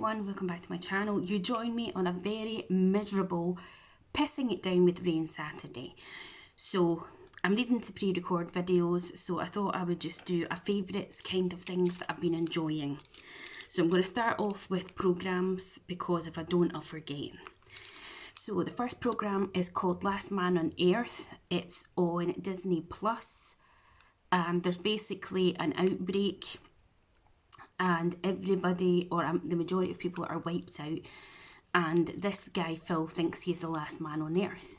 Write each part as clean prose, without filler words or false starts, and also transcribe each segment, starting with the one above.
everyone, welcome back to my channel. You join me on a very miserable pissing it down with rain Saturday. So I'm needing to pre-record videos, so I thought I would just do a favourites kind of things that I've been enjoying. So I'm going to start off with programmes because if I don't I'll forget. So the first programme is called Last Man on Earth. It's on Disney Plus and there's basically an outbreak and everybody, or the majority of people, are wiped out, and this guy Phil thinks he's the last man on earth.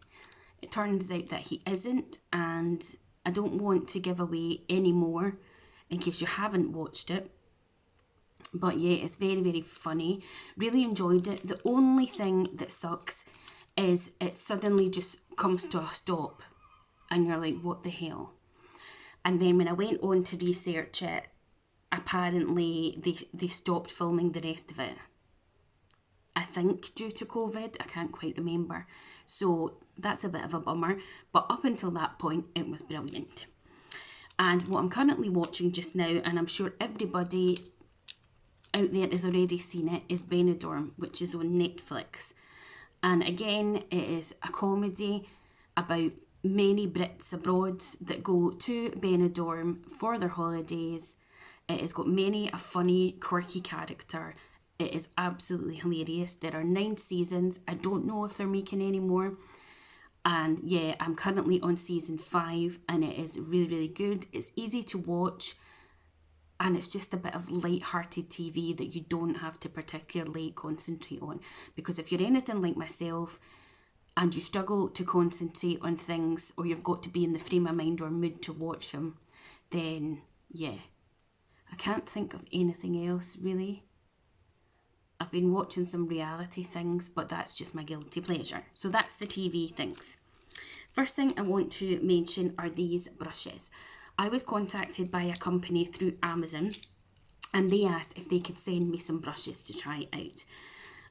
It turns out that he isn't, and I don't want to give away any more in case you haven't watched it, but yeah, it's very funny. Really enjoyed it. The only thing that sucks is it suddenly just comes to a stop and you're like, what the hell? And then when I went on to research it, apparently they stopped filming the rest of it. I think due to COVID, I can't quite remember. So that's a bit of a bummer. But up until that point, it was brilliant. And what I'm currently watching just now, and I'm sure everybody out there has already seen it, is Benidorm, which is on Netflix. And again, it is a comedy about many Brits abroad that go to Benidorm for their holidays. It has got many a funny, quirky character. It is absolutely hilarious. There are 9 seasons. I don't know if they're making any more. And yeah, I'm currently on season 5 and it is really good. It's easy to watch and it's just a bit of light-hearted TV that you don't have to particularly concentrate on. Because if you're anything like myself and you struggle to concentrate on things, or you've got to be in the frame of mind or mood to watch them, then yeah. I can't think of anything else really. I've been watching some reality things, but that's just my guilty pleasure. So that's the TV things. First thing I want to mention are these brushes. I was contacted by a company through Amazon and they asked if they could send me some brushes to try out.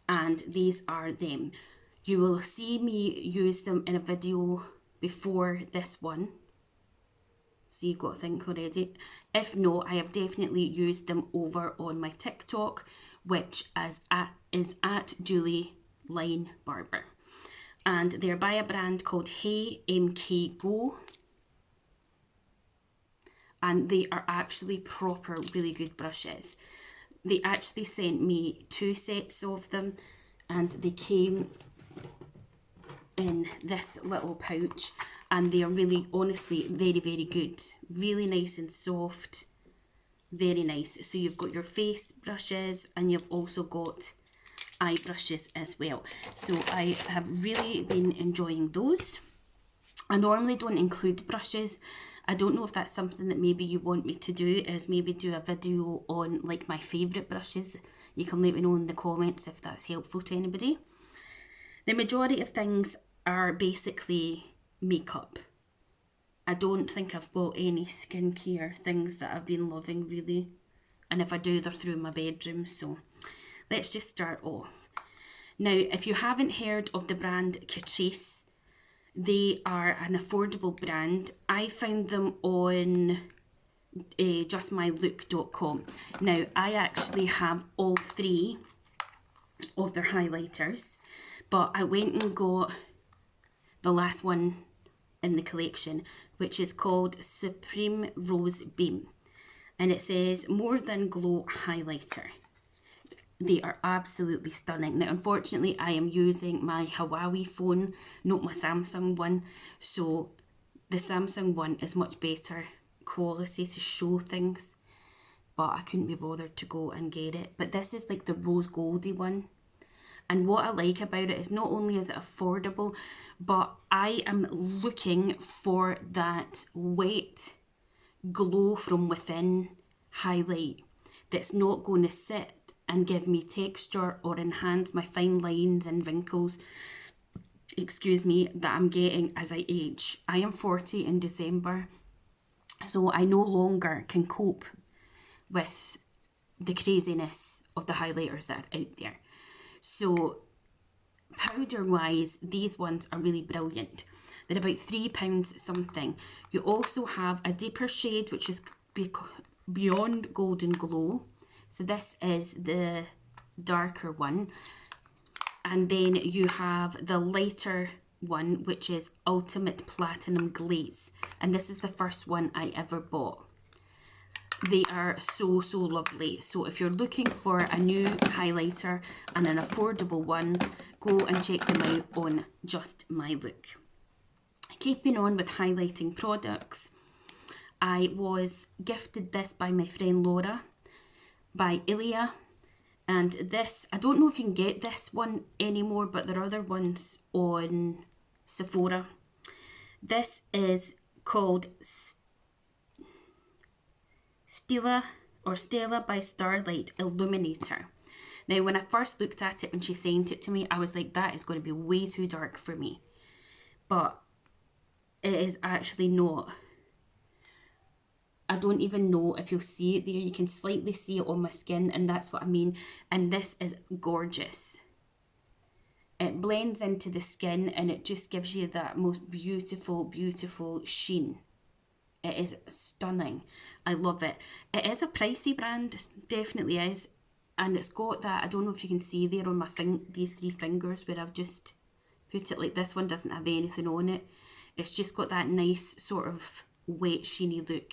And these are them. You will see me use them in a video before this one. So you've got to think already. If not, I have definitely used them over on my TikTok, which is at Julie Line Barber. And they're by a brand called Hey MK Go. And they are actually proper, really good brushes. They actually sent me 2 sets of them and they came in this little pouch. And they are really, honestly, very good. Really nice and soft. Very nice. So you've got your face brushes and you've also got eye brushes as well. So I have really been enjoying those. I normally don't include brushes. I don't know if that's something that maybe you want me to do, is maybe do a video on like my favourite brushes. You can let me know in the comments if that's helpful to anybody. The majority of things are basically makeup. I don't think I've got any skincare things that I've been loving really, and if I do, they're through my bedroom. So let's just start off. Now, if you haven't heard of the brand Catrice, they are an affordable brand. I found them on justmylook.com. Now, I actually have all 3 of their highlighters, but I went and got the last one in the collection, which is called Supreme Rose Beam, and it says More Than Glow Highlighter. They are absolutely stunning. Now, unfortunately, I am using my Huawei phone, not my Samsung one, so the Samsung one is much better quality to show things, but I couldn't be bothered to go and get it. But this is like the rose goldy one. And what I like about it is not only is it affordable, but I am looking for that wet glow from within highlight that's not going to sit and give me texture or enhance my fine lines and wrinkles, excuse me, that I'm getting as I age. I am 40 in December, so I no longer can cope with the craziness of the highlighters that are out there. So powder wise, these ones are really brilliant. They're about £3 something. You also have a deeper shade, which is Beyond Golden Glow. So this is the darker one. And then you have the lighter one, which is Ultimate Platinum Glaze. And this is the first one I ever bought. They are so, so lovely. So if you're looking for a new highlighter and an affordable one, go and check them out on Just My Look. Keeping on with highlighting products, I was gifted this by my friend Laura, by Ilia. And this, I don't know if you can get this one anymore, but there are other ones on Sephora. This is called Stella by Starlight Illuminator. Now, when I first looked at it when she sent it to me, I was like, that is going to be way too dark for me. But it is actually not. I don't even know if you'll see it there. You can slightly see it on my skin, and that's what I mean. And this is gorgeous. It blends into the skin and it just gives you that most beautiful, beautiful sheen. It is stunning. I love it. It is a pricey brand, definitely is. And it's got that, I don't know if you can see there on my these 3 fingers where I've just put it, like this one doesn't have anything on it. It's just got that nice sort of wet, sheeny look.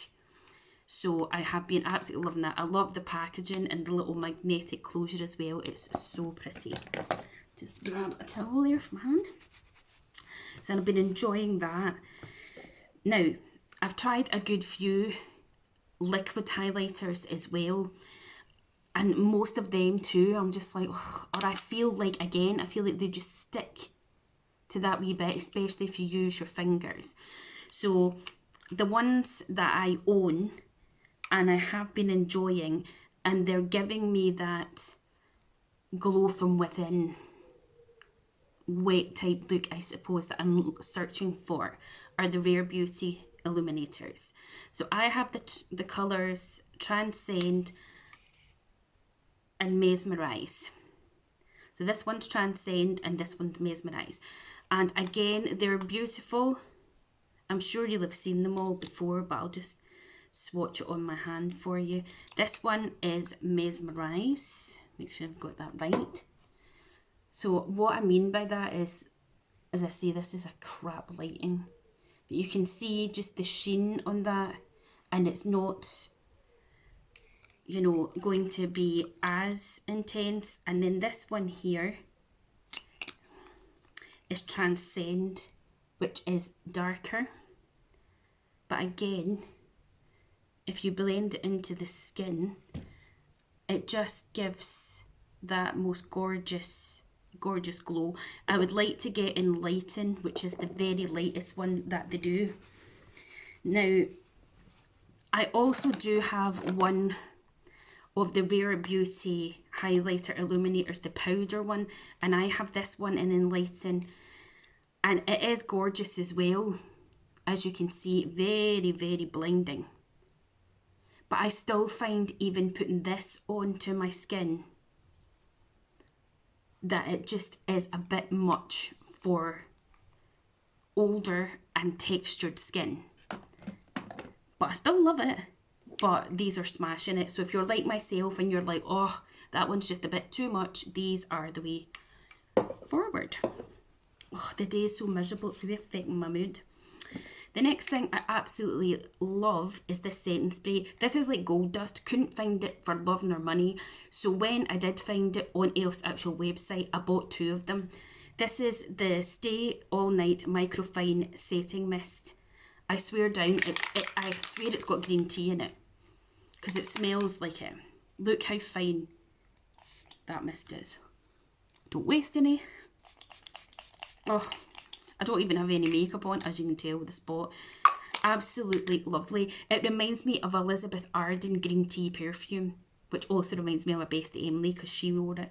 So I have been absolutely loving that. I love the packaging and the little magnetic closure as well. It's so pretty. Just grab a towel there from my hand. So I've been enjoying that. Now, I've tried a good few liquid highlighters as well. And most of them too, I'm just like, oh, or I feel like, again, I feel like they just stick to that wee bit, especially if you use your fingers. So the ones that I own and I have been enjoying, and they're giving me that glow from within wet type look, I suppose, that I'm searching for, are the Rare Beauty Illuminators. So I have the colours Transcend and Mesmerize. So this one's Transcend and this one's Mesmerize. And again, they're beautiful. I'm sure you'll have seen them all before, but I'll just swatch it on my hand for you. This one is Mesmerize. Make sure I've got that right. So what I mean by that is, as I say, this is a crap lighting. But you can see just the sheen on that, and it's not, you know, going to be as intense. And then this one here is Transcend, which is darker. But again, if you blend it into the skin, it just gives that most gorgeous glow. I would like to get Enlighten, which is the very lightest one that they do. Now, I also do have one of the Rare Beauty highlighter illuminators, the powder one, and I have this one in Enlighten, and it is gorgeous as well. As you can see, very, very blinding. But I still find even putting this onto my skin that it just is a bit much for older and textured skin. But I still love it. But these are smashing it. So if you're like myself and you're like, oh, that one's just a bit too much, these are the way forward. Oh, the day is so miserable, it's really affecting my mood. The next thing I absolutely love is this setting spray. This is like gold dust. Couldn't find it for love nor money. So when I did find it on Elf's actual website, I bought 2 of them. This is the Stay All Night Microfine Setting Mist. I swear down, I swear it's got green tea in it, because it smells like it. Look how fine that mist is. Don't waste any. Oh, I don't even have any makeup on, as you can tell with the spot. Absolutely lovely. It reminds me of Elizabeth Arden green tea perfume, which also reminds me of my bestie Emily, because she wore it,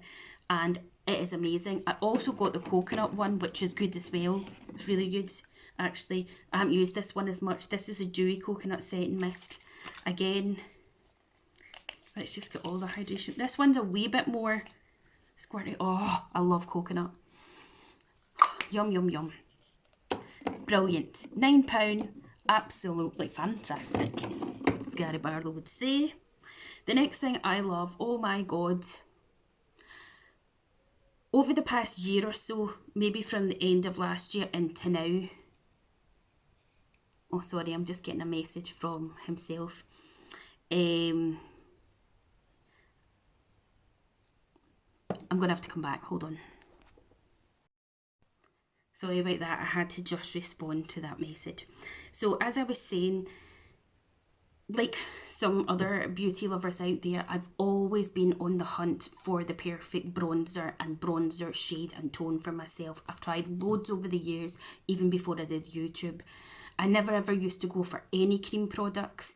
and it is amazing. I also got the coconut one, which is good as well. It's really good, actually. I haven't used this one as much. This is a dewy coconut setting mist. Again, let's just get all the hydration. This one's a wee bit more squirty. Oh, I love coconut. Yum, yum, yum. Brilliant. £9. Absolutely fantastic, as Gary Barlow would say. The next thing I love, oh my god, over the past year or so, maybe from the end of last year into now, oh sorry, I'm just getting a message from himself. I'm going to have to come back, hold on. Sorry about that, I had to just respond to that message. So as I was saying, like some other beauty lovers out there, I've always been on the hunt for the perfect bronzer and bronzer shade and tone for myself. I've tried loads over the years, even before I did YouTube. I never ever used to go for any cream products,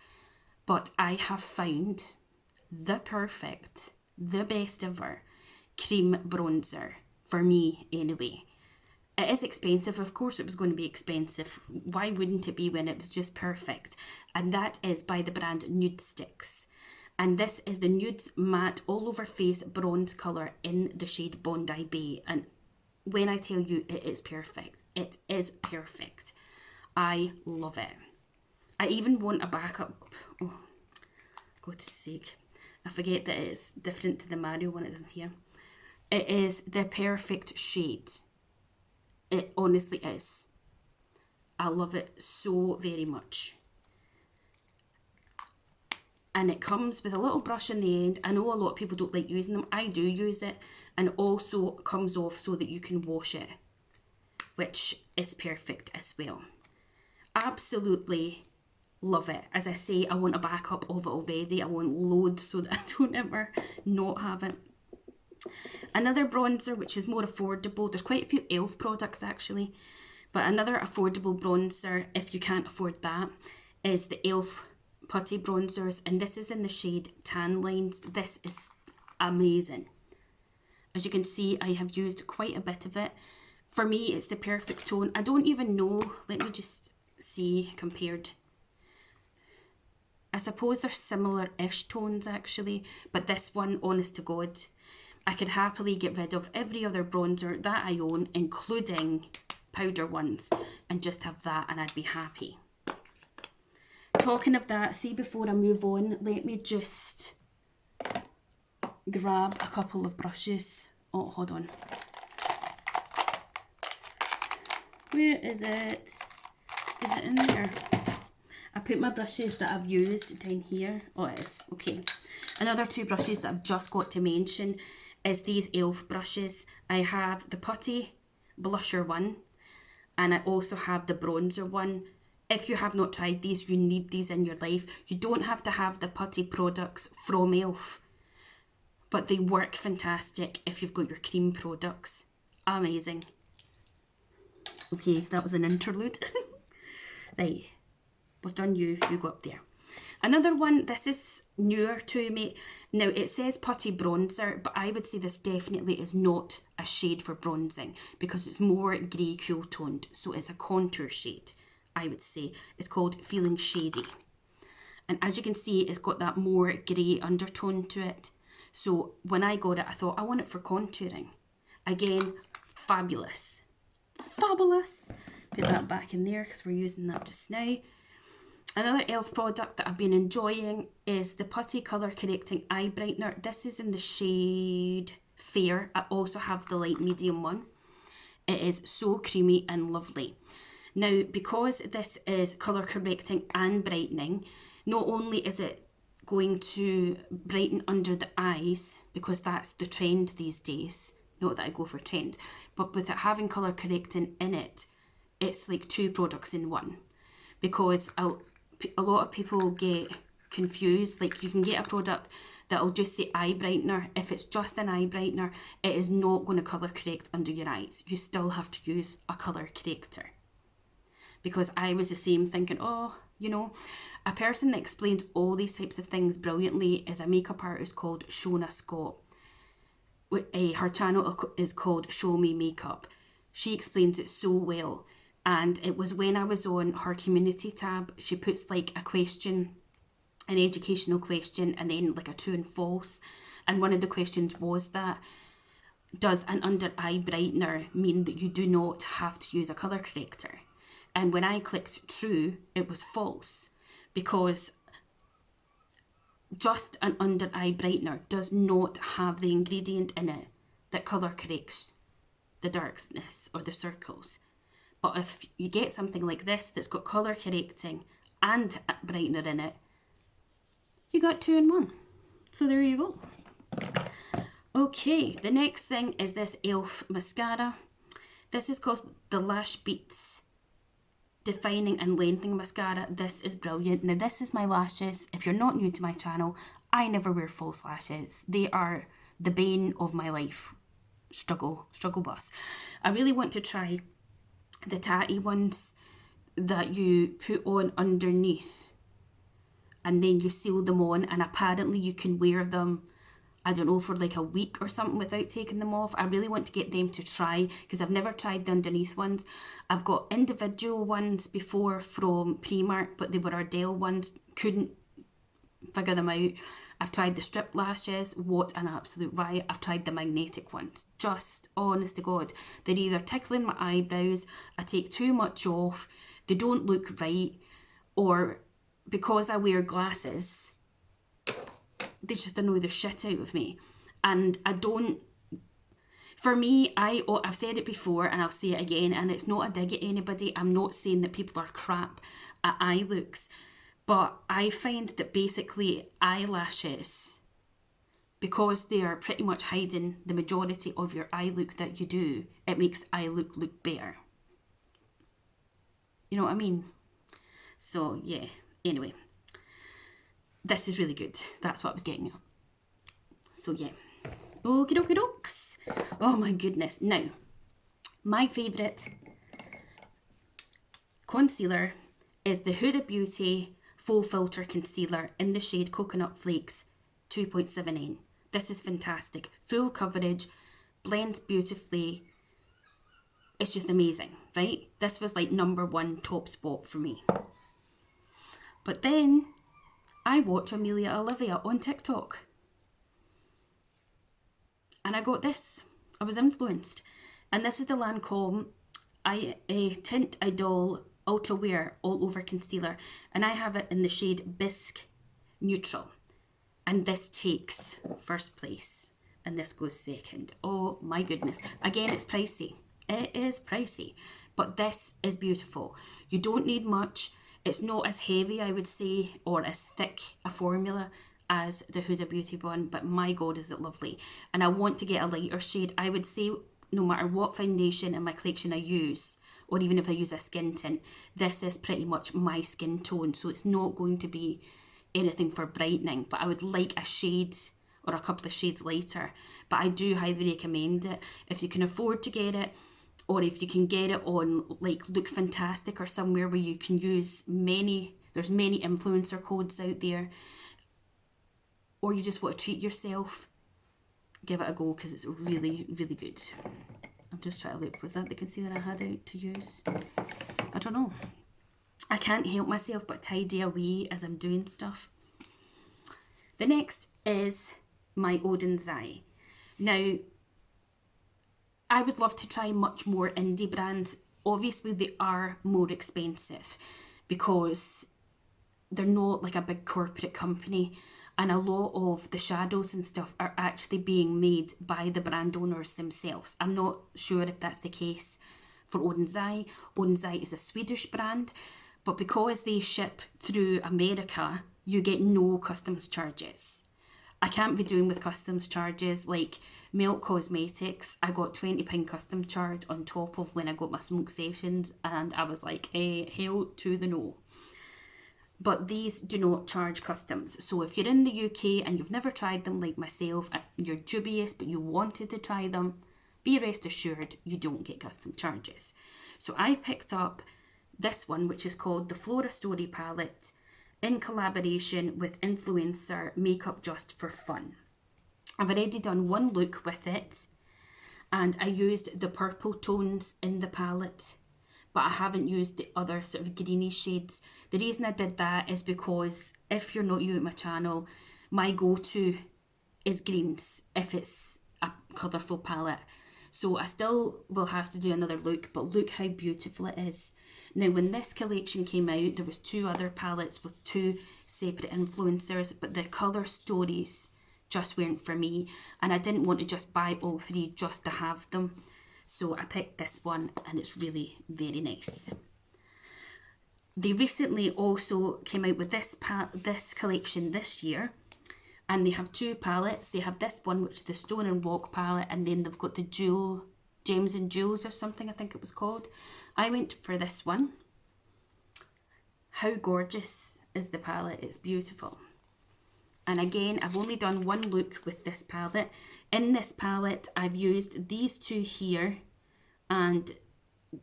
but I have found the perfect, the best ever cream bronzer, for me anyway. It is expensive, of course it was going to be expensive. Why wouldn't it be when it was just perfect? And that is by the brand Nude Sticks. And this is the Nudes Matte All Over Face Bronze colour in the shade Bondi Bay. And when I tell you it is perfect, it is perfect. I love it. I even want a backup. Oh, God's sake. I forget that it's different to the Mario one it is here. It is the perfect shade. It honestly is. I love it so very much. And it comes with a little brush in the end. I know a lot of people don't like using them. I do use it. And it also comes off so that you can wash it, which is perfect as well. Absolutely love it. As I say, I want a backup of it already. I want loads so that I don't ever not have it. Another bronzer which is more affordable, there's quite a few e.l.f. products actually, but another affordable bronzer, if you can't afford that, is the e.l.f. putty bronzers, and this is in the shade Tan Lines. This is amazing. As you can see, I have used quite a bit of it. For me, it's the perfect tone. I don't even know, let me just see compared. I suppose they're similar-ish tones actually, but this one, honest to God, I could happily get rid of every other bronzer that I own, including powder ones, and just have that and I'd be happy. Talking of that, see, before I move on, let me just grab a couple of brushes. Oh, hold on. Where is it? Is it in there? I put my brushes that I've used down here. Oh, it is. Okay. Another two brushes that I've just got to mention is these e.l.f. brushes. I have the putty blusher one, and I also have the bronzer one. If you have not tried these, you need these in your life. You don't have to have the putty products from e.l.f., but they work fantastic if you've got your cream products. Amazing. Okay, that was an interlude. Right, we've done you go up there. Another one, this is newer to me. Now, it says putty bronzer, but I would say this definitely is not a shade for bronzing because it's more grey cool toned, so it's a contour shade, I would say. It's called Feeling Shady. And as you can see, it's got that more grey undertone to it. So when I got it, I thought I want it for contouring. Again, fabulous. Fabulous. Put that back in there because we're using that just now. Another e.l.f. product that I've been enjoying is the Putty Colour Correcting Eye Brightener. This is in the shade Fair. I also have the light medium one. It is so creamy and lovely. Now, because this is colour correcting and brightening, not only is it going to brighten under the eyes, because that's the trend these days, not that I go for trends, but with it having colour correcting in it, it's like two products in one. Because a lot of people get confused. Like, you can get a product that'll just say eye brightener. If it's just an eye brightener, it is not going to colour correct under your eyes. You still have to use a colour corrector. Because I was the same, thinking, oh, you know, a person that explains all these types of things brilliantly is a makeup artist called Shona Scott. Her channel is called Show Me Makeup. She explains it so well. And it was when I was on her community tab, she puts like a question, an educational question, and then like a true and false. And one of the questions was that, does an under eye brightener mean that you do not have to use a colour corrector? And when I clicked true, it was false, because just an under eye brightener does not have the ingredient in it that colour corrects the darkness or the circles. But if you get something like this that's got colour correcting and a brightener in it, you got 2 in 1. So there you go. Okay, the next thing is this e.l.f. mascara. This is called the Lash Beats Defining and Lengthening Mascara. This is brilliant. Now this is my lashes. If you're not new to my channel, I never wear false lashes. They are the bane of my life. Struggle bus. I really want to try the tatty ones that you put on underneath and then you seal them on, and apparently you can wear them, I don't know, for like a week or something without taking them off. I really want to get them to try, because I've never tried the underneath ones. I've got individual ones before from Primark, but they were Ardell ones, couldn't figure them out. I've tried the strip lashes, what an absolute riot. I've tried the magnetic ones, just honest to God, they're either tickling my eyebrows, I take too much off, they don't look right, or because I wear glasses, they just annoy the shit out of me. And I don't, for me, I've said it before and I'll say it again, and it's not a dig at anybody. I'm not saying that people are crap at eye looks, but I find that basically eyelashes, because they are pretty much hiding the majority of your eye look that you do, it makes eye look better. You know what I mean? So yeah, anyway, this is really good. That's what I was getting at. So yeah, okie dokie dokes. Oh my goodness. Now, my favourite concealer is the Huda Beauty Full Filter Concealer in the shade Coconut Flakes 2.79. This is fantastic. Full coverage, blends beautifully. It's just amazing, right? This was like #1 top spot for me. But then I watch Amelia Olivia on TikTok, and I got this. I was influenced. And this is the Lancome Tint Idol Ultra Wear All Over Concealer, and I have it in the shade Bisque Neutral, and this takes first place and this goes second. Oh my goodness. Again, it's pricey. It is pricey, but this is beautiful. You don't need much. It's not as heavy, I would say, or as thick a formula as the Huda Beauty one, but my God, is it lovely. And I want to get a lighter shade. I would say no matter what foundation in my collection I use, or even if I use a skin tint, this is pretty much my skin tone, so it's not going to be anything for brightening, but I would like a shade or a couple of shades lighter. But I do highly recommend it if you can afford to get it, or if you can get it on like Look Fantastic or somewhere where you can use there's many influencer codes out there, or you just want to treat yourself, give it a go, because it's really, really good. I'm just trying to look, was that the concealer I had out to use? I don't know. I can't help myself but tidy away as I'm doing stuff. The next is my Odin's Eye. Now, I would love to try much more indie brands. Obviously, they are more expensive because they're not like a big corporate company, and a lot of the shadows and stuff are actually being made by the brand owners themselves. I'm not sure if that's the case for Odin's Eye. Odin's Eye is a Swedish brand, but because they ship through America, you get no customs charges. I can't be doing with customs charges. Like Milk Cosmetics, I got £20 custom charge on top of when I got my smoke sessions, and I was like, hell to the no. But these do not charge customs. So if you're in the UK and you've never tried them like myself, you're dubious but you wanted to try them, be rest assured you don't get custom charges. So I picked up this one, which is called the Flora Story Palette, in collaboration with influencer Makeup Just for Fun. I've already done one look with it, and I used the purple tones in the palette, but I haven't used the other sort of greeny shades. The reason I did that is because if you're not new at my channel, my go-to is greens if it's a colourful palette. So I still will have to do another look, but look how beautiful it is. Now, when this collection came out, there was 2 other palettes with 2 separate influencers, but the colour stories just weren't for me, and I didn't want to just buy all three just to have them. So I picked this one, and it's really very nice. They recently also came out with this collection this year, and they have two palettes. They have this one, which is the Stone and Rock palette, and then they've got the Gems and Jewels or something, I think it was called. I went for this one. How gorgeous is the palette? It's beautiful. And again, I've only done one look with this palette. In this palette, I've used these two here and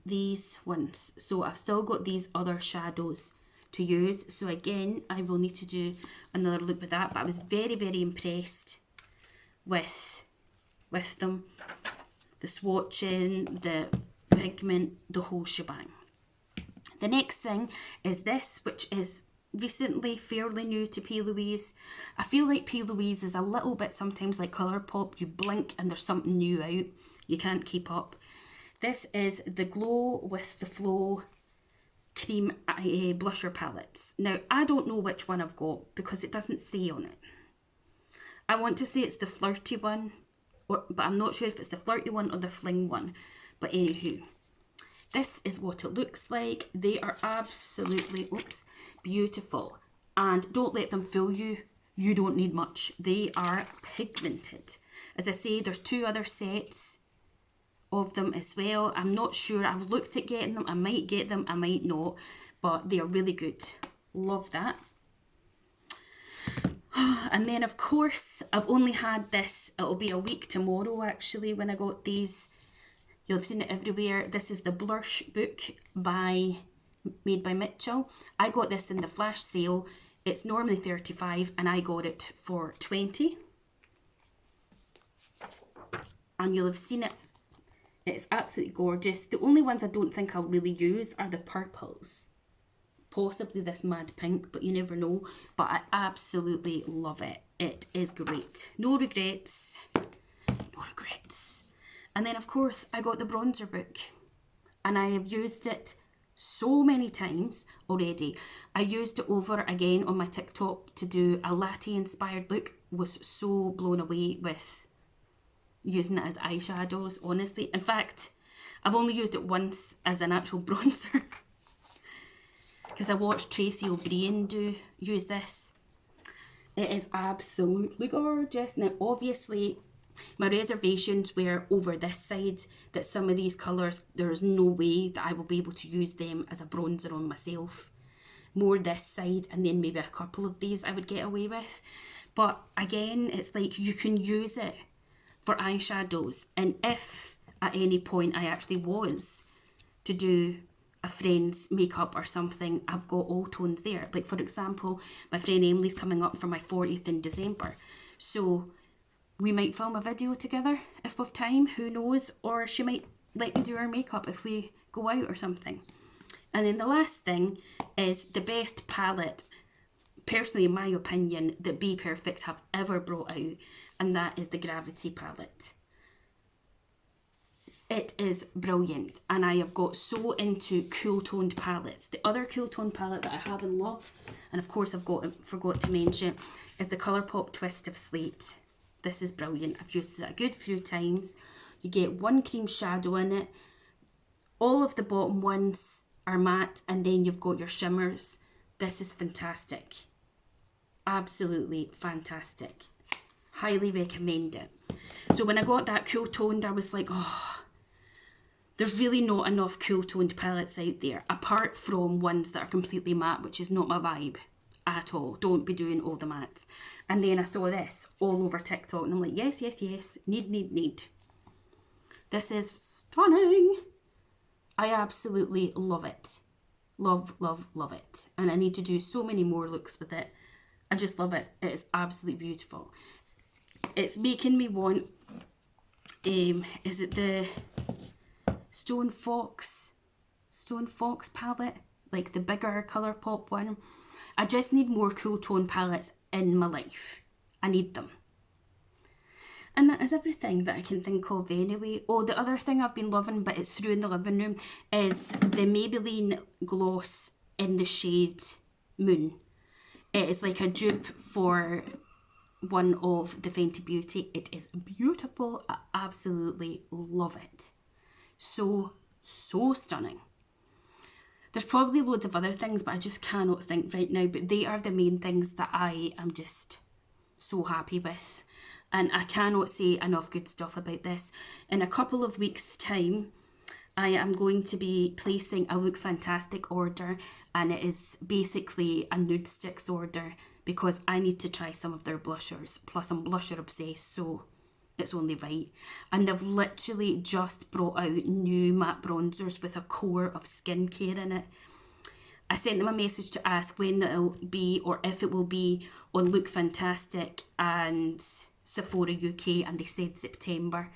these ones. So I've still got these other shadows to use. So again, I will need to do another look with that. But I was very, very impressed with them. The swatching, the pigment, the whole shebang. The next thing is this, which is recently fairly new to P. Louise. I feel like P. Louise is a little bit sometimes like Colourpop. You blink and there's something new out. You can't keep up. This is the Glow with the Flow Cream Blusher Palettes. Now, I don't know which one I've got because it doesn't say on it. I want to say it's the flirty one, but I'm not sure if it's the flirty one or the fling one. But anywho, this is what it looks like. They are absolutely, beautiful. And don't let them fool you. You don't need much. They are pigmented. As I say, there's two other sets of them as well. I'm not sure. I've looked at getting them. I might get them. I might not. But they are really good. Love that. And then, of course, I've only had this. It'll be a week tomorrow, actually, when I got these. You'll have seen it everywhere. This is the Blush book made by Mitchell. I got this in the flash sale. It's normally 35 and I got it for 20. And you'll have seen it. It's absolutely gorgeous. The only ones I don't think I'll really use are the purples. Possibly this Mad Pink, but you never know. But I absolutely love it. It is great. No regrets. No regrets. And then, of course, I got the bronzer book. And I have used it so many times already. I used it over again on my TikTok to do a latte-inspired look. Was so blown away with using it as eyeshadows, honestly. In fact, I've only used it once as an actual bronzer. Because I watched Tracy O'Brien use this. It is absolutely gorgeous. Now, obviously, my reservations were over this side, that some of these colours, there's no way that I will be able to use them as a bronzer on myself. More this side, and then maybe a couple of these I would get away with. But again, it's like you can use it for eyeshadows. And if at any point I actually was to do a friend's makeup or something, I've got all tones there. Like, for example, my friend Emily's coming up for my 40th in December. So we might film a video together if we've time, who knows, or she might let me do her makeup if we go out or something. And then the last thing is the best palette, personally in my opinion, that Be Perfect have ever brought out, and that is the Gravity palette. It is brilliant, and I have got so into cool toned palettes. The other cool toned palette that I have and love, and of course I've forgot to mention, is the Colourpop Twist of Slate. This is brilliant. I've used it a good few times. You get one cream shadow in it. All of the bottom ones are matte, and then you've got your shimmers. This is fantastic. Absolutely fantastic. Highly recommend it. So when I got that cool toned, I was like, oh, there's really not enough cool toned palettes out there, apart from ones that are completely matte, which is not my vibe at all. Don't be doing all the mattes. And then I saw this all over TikTok and I'm like, yes, yes, yes, need. This is stunning. I absolutely love it. Love, love, love it. And I need to do so many more looks with it. I just love it. It is absolutely beautiful. It's making me want, is it the Stone Fox palette? Like the bigger Colourpop one. I just need more cool tone palettes in my life. I need them. And that is everything that I can think of anyway. Oh, the other thing I've been loving, but it's through in the living room, is the Maybelline gloss in the shade Moon. It is like a dupe for one of the Fenty Beauty. It is beautiful. I absolutely love it. So stunning. There's probably loads of other things, but I just cannot think right now. But they are the main things that I am just so happy with. And I cannot say enough good stuff about this. In a couple of weeks' time, I am going to be placing a Look Fantastic order, and it is basically a nude sticks order because I need to try some of their blushers. Plus I'm blusher obsessed, so it's only right. And they've literally just brought out new matte bronzers with a core of skincare in it. I sent them a message to ask when it'll be, or if it will be on Look Fantastic and Sephora UK, and they said September.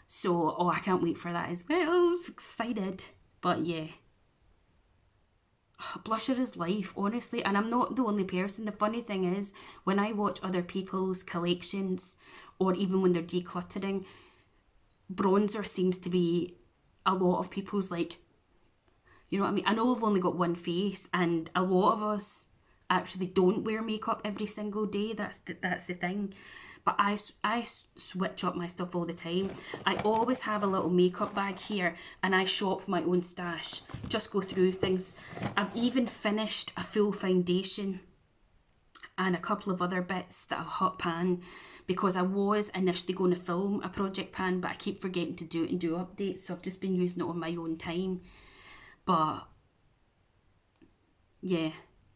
So, oh, I can't wait for that as well. I'm excited. But yeah, blusher is life, honestly. And I'm not the only person. The funny thing is, when I watch other people's collections, or even when they're decluttering, bronzer seems to be a lot of people's, like, you know what I mean? I know we've only got one face, and a lot of us actually don't wear makeup every single day. That's the thing. But I switch up my stuff all the time. I always have a little makeup bag here, and I shop my own stash. Just go through things. I've even finished a full foundation and a couple of other bits that I've hot pan, because I was initially going to film a project pan, but I keep forgetting to do it and do updates, so I've just been using it on my own time. But yeah,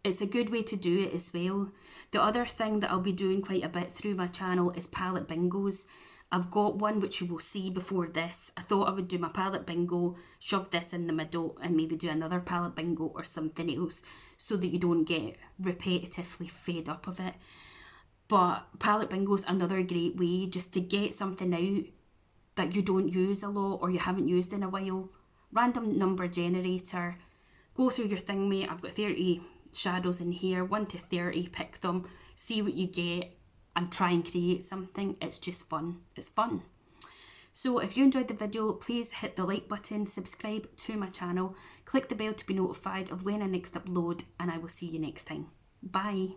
it's a good way to do it as well. The other thing that I'll be doing quite a bit through my channel is palette bingos. I've got one which you will see before this. I thought I would do my palette bingo, shove this in the middle, and maybe do another palette bingo or something else, so that you don't get repetitively fed up of it. But palette bingo is another great way just to get something out that you don't use a lot or you haven't used in a while. Random number generator, go through your thing, mate. I've got 30 shadows in here, 1 to 30, pick them, see what you get, and try and create something. It's just fun. It's fun. So if you enjoyed the video, please hit the like button, subscribe to my channel, click the bell to be notified of when I next upload, and I will see you next time. Bye.